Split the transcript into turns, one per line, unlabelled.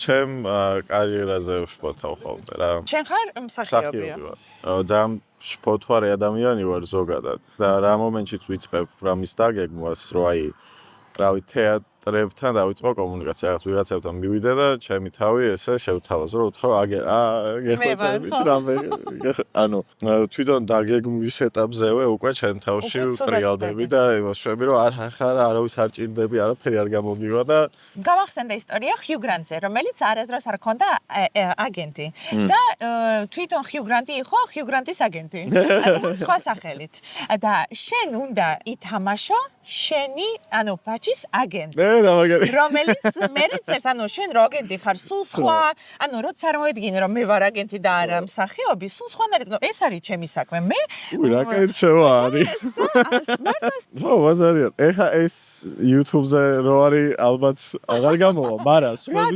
ჩემ კარიერაზე ვშფოთავ ხოლმე რა.
შენ ხარ მსახიობია.
ძალიან შფოთვარი ადამიანი ვარ ზოგადად და რა მომენტშიც ვიწყებ რამის დაგეგმვას, რომ აი რავი თეატრებთან დავიწყო კომუნიკაცია, რაღაც ვიღაცებთან მივიდე და ჩემი თავი ესე შევთავაზო, რომ უთხრა გეხვეწებით რამე. ანუ თვითონ დაგეგმვის ეტაპზევე უკვე ჩემ თავში ვტრიალდები და იმასვები, რომ არავის არ ჭირდები, არაფერი არ გამოგივა და
გამახსენდა ისტორია ჰიუ გრანტზე, რომელიც არასდროს არ ჰქონდა აგენტი და თვითონ ჰიუ გრანტი იყო ჰიუ გრანტის აგენტი. სხვა სახელით. და შენ უნდა ითამაშო შენი, ანუ ბაჭის აგენტს.
რა მაგარი.
რომელიც მერე წერს, ანუ შენ რო აგენტი ხარ, სულ სხვა, ანუ რო წარმოედგინე რომ მე ვარ აგენტი და არა მსახიობი, სულ სხვანაირად, ეს არის ჩემი საქმე. მე
რა კერჩევა არის. ხო, ბაზარია. ეხა ეს YouTube-ზე რო არის ალბათ აღარ გამოვა, მაგრამ